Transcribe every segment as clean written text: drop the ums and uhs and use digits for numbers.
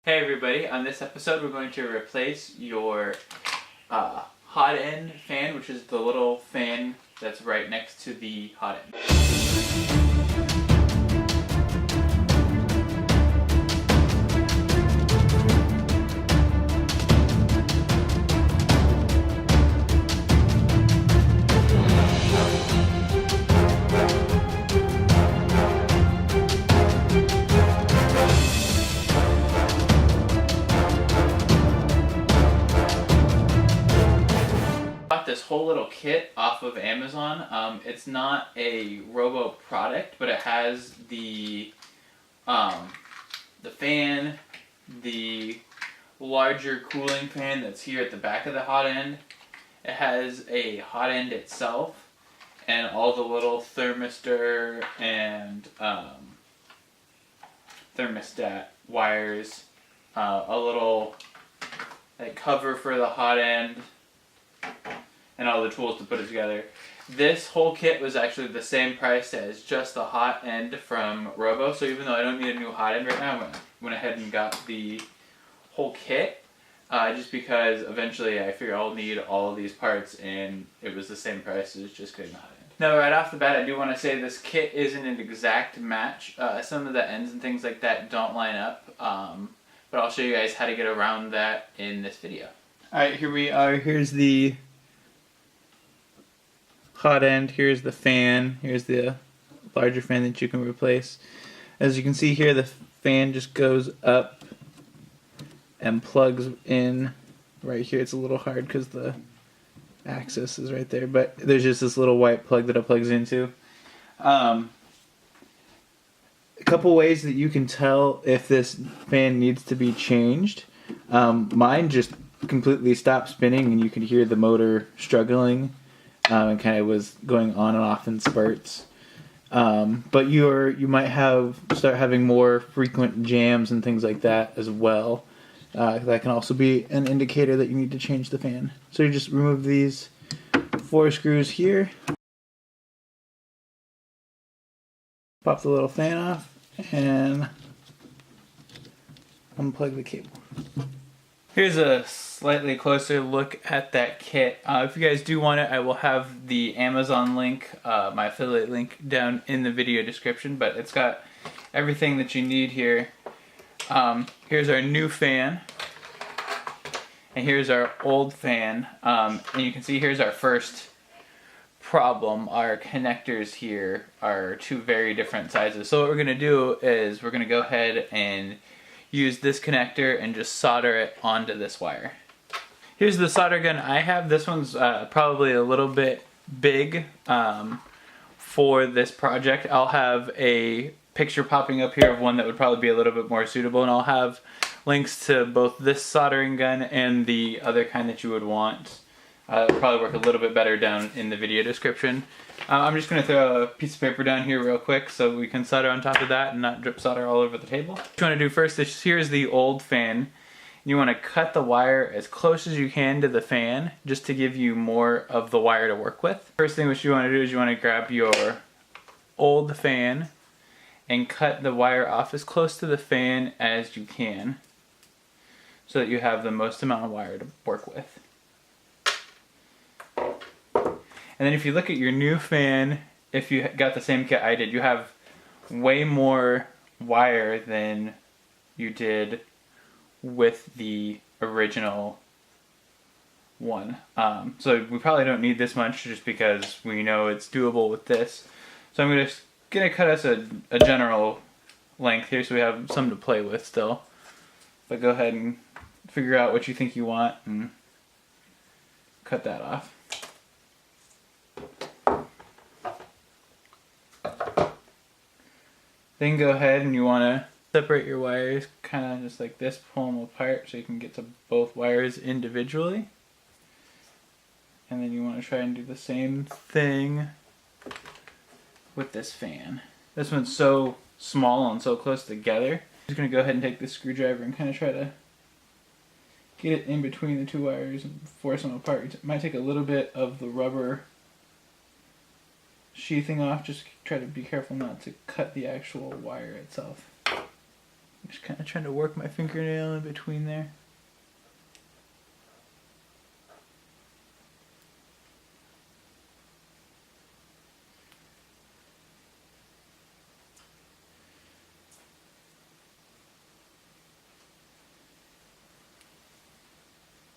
Hey everybody, on this episode we're going to replace your hot end fan, which is the little fan that's right next to the hot end. Bought this whole little kit off of Amazon. It's not a Robo product, but it has the fan, the larger cooling fan that's here at the back of the hot end. It has a hot end itself, and all the little thermistor and thermostat wires, a little cover for the hot end, and all the tools to put it together. This whole kit was actually the same price as just the hot end from Robo, so even though I don't need a new hot end right now, I went ahead and got the whole kit, just because eventually I figure I'll need all of these parts, and it was the same price as just getting the hot end. Now right off the bat, I do want to say this kit isn't an exact match. Some of the ends and things like that don't line up, but I'll show you guys how to get around that in this video. Alright, here we are. Here's the hot end, here's the fan, here's the larger fan that you can replace. As you can see here, the fan just goes up and plugs in right here. It's a little hard because the axis is right there, but there's just this little white plug that it plugs into. A couple ways that you can tell if this fan needs to be changed. Mine just completely stopped spinning and you could hear the motor struggling. And kind of was going on and off in spurts. But you might start having more frequent jams and things like that as well. That can also be an indicator that you need to change the fan. So you just remove these 4 screws here. Pop the little fan off and unplug the cable. Here's a slightly closer look at that kit. If you guys do want it, I will have the Amazon link, my affiliate link, down in the video description, but it's got everything that you need here. Here's our new fan, and here's our old fan, and you can see here's our first problem. Our connectors here are 2 very different sizes. So what we're going to do is we're going to go ahead and use this connector and just solder it onto this wire. Here's the solder gun I have. This one's probably a little bit big for this project. I'll have a picture popping up here of one that would probably be a little bit more suitable, and I'll have links to both this soldering gun and the other kind that you would want. It'll probably work a little bit better down in the video description. I'm just going to throw a piece of paper down here real quick so we can solder on top of that and not drip solder all over the table. What you want to do first is, here's the old fan. You want to cut the wire as close as you can to the fan, just to give you more of the wire to work with. First thing what you want to do is you want to grab your old fan and cut the wire off as close to the fan as you can, so that you have the most amount of wire to work with. And then if you look at your new fan, if you got the same kit I did, you have way more wire than you did with the original one. So we probably don't need this much just because we know it's doable with this. So I'm going to cut us a general length here so we have some to play with still. But go ahead and figure out what you think you want and cut that off. Then go ahead and you want to separate your wires kind of just like this, pull them apart so you can get to both wires individually. And then you want to try and do the same thing with this fan. This one's so small and so close together. I'm just going to go ahead and take this screwdriver and kind of try to get it in between the 2 wires and force them apart. It might take a little bit of the rubber sheathing off. Just try to be careful not to cut the actual wire itself. Just kind of trying to work my fingernail in between there.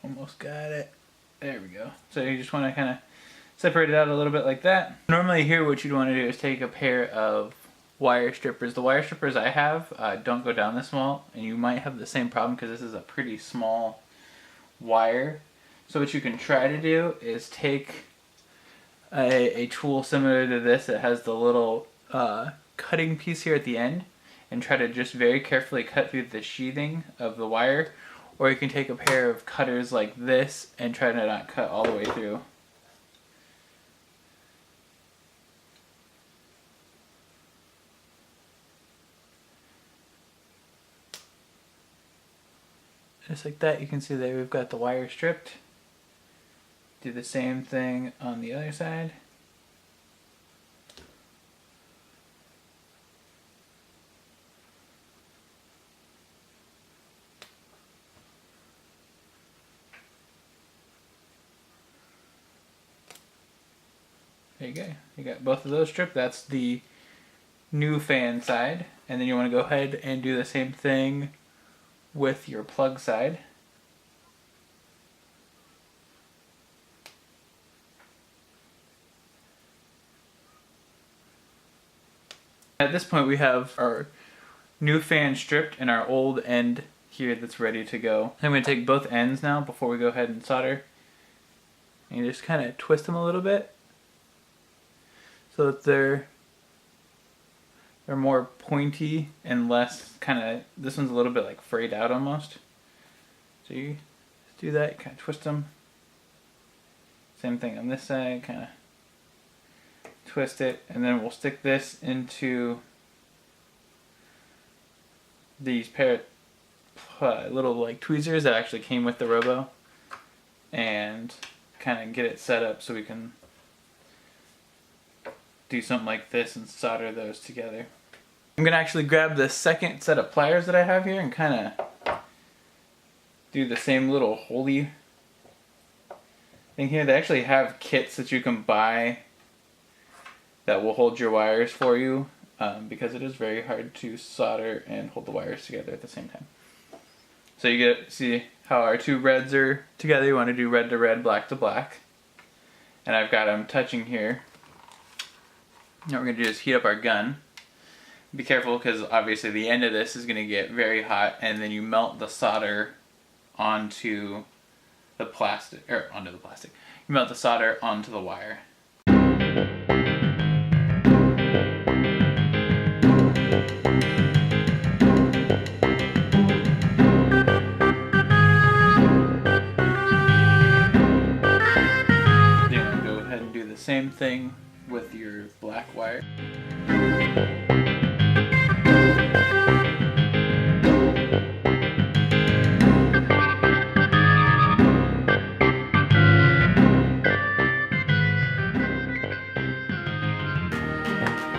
Almost got it. There we go. So you just want to kind of separate it out a little bit like that. Normally here what you'd want to do is take a pair of wire strippers. The wire strippers I have don't go down this small, and you might have the same problem because this is a pretty small wire. So what you can try to do is take a tool similar to this that has the little cutting piece here at the end and try to just very carefully cut through the sheathing of the wire. Or you can take a pair of cutters like this and try to not cut all the way through. Just like that, you can see there we've got the wire stripped. Do the same thing on the other side. There you go. You got both of those stripped. That's the new fan side. And then you want to go ahead and do the same thing with your plug side. At this point we have our new fan stripped and our old end here that's ready to go. I'm going to take both ends now before we go ahead and solder. And you just kind of twist them a little bit so that they're more pointy and less kind of, this one's a little bit like frayed out almost. So you do that, kind of twist them. Same thing on this side, kind of twist it, and then we'll stick this into these pair of little like tweezers that actually came with the Robo, and kind of get it set up so we can do something like this and solder those together. I'm going to actually grab the second set of pliers that I have here and kind of do the same little holy thing here. They actually have kits that you can buy that will hold your wires for you because it is very hard to solder and hold the wires together at the same time. So you see how our two reds are together. You want to do red to red, black to black. And I've got them touching here. Now what we're going to do is heat up our gun. Be careful because obviously the end of this is going to get very hot, and then you melt the solder onto the plastic, or onto the plastic. You melt the solder onto the wire. Then go ahead and do the same thing with your black wire.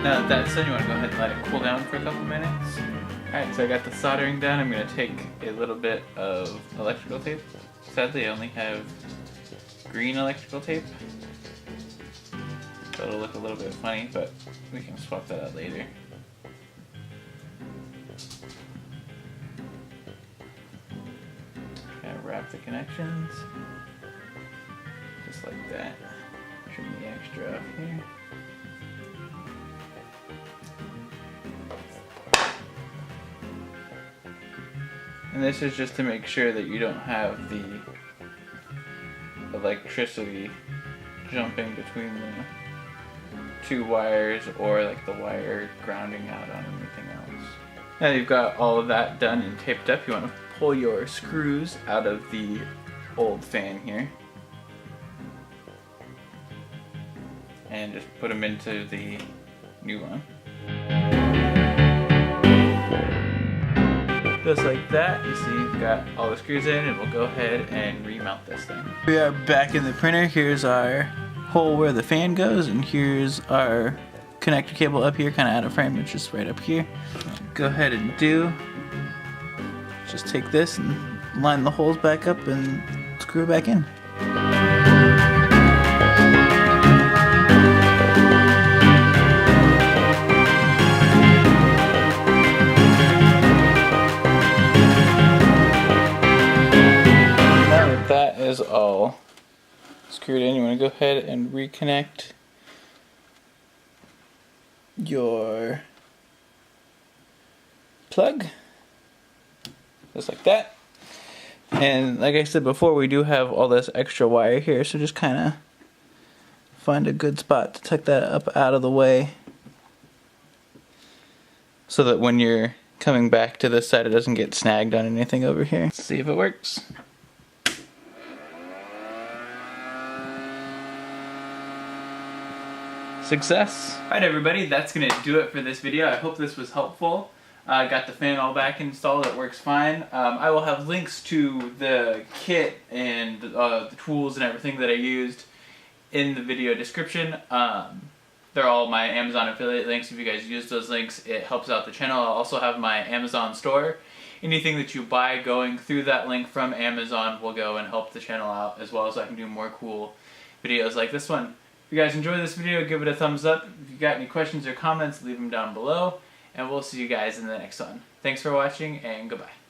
Now that that's done, you want to go ahead and let it cool down for a couple minutes. Alright, so I got the soldering done. I'm going to take a little bit of electrical tape. Sadly, I only have green electrical tape. So it'll look a little bit funny, but we can swap that out later. Kind of wrap the connections. Just like that. Trim the extra off here. And this is just to make sure that you don't have the electricity jumping between the two wires or like the wire grounding out on anything else. Now you've got all of that done and taped up, you want to pull your screws out of the old fan here and just put them into the new one. Just like that, you see you've got all the screws in, and we'll go ahead and remount this thing. We are back in the printer. Here's our hole where the fan goes, and here's our connector cable up here, kind of out of frame, it's just right up here. Go ahead and do just take this and line the holes back up and screw it back in. Now that is all screwed in, you want to go ahead and reconnect your plug, just like that. And like I said before, we do have all this extra wire here, so just kind of find a good spot to tuck that up out of the way, so that when you're coming back to this side, it doesn't get snagged on anything over here. Let's see if it works. Success! Alright everybody, that's going to do it for this video. I hope this was helpful. I got the fan all back installed, it works fine. I will have links to the kit and the tools and everything that I used in the video description. They're all my Amazon affiliate links. If you guys use those links, it helps out the channel. I'll also have my Amazon store. Anything that you buy going through that link from Amazon will go and help the channel out, as well as I can do more cool videos like this one. If you guys enjoyed this video, give it a thumbs up. If you got any questions or comments, leave them down below. And we'll see you guys in the next one. Thanks for watching, and goodbye.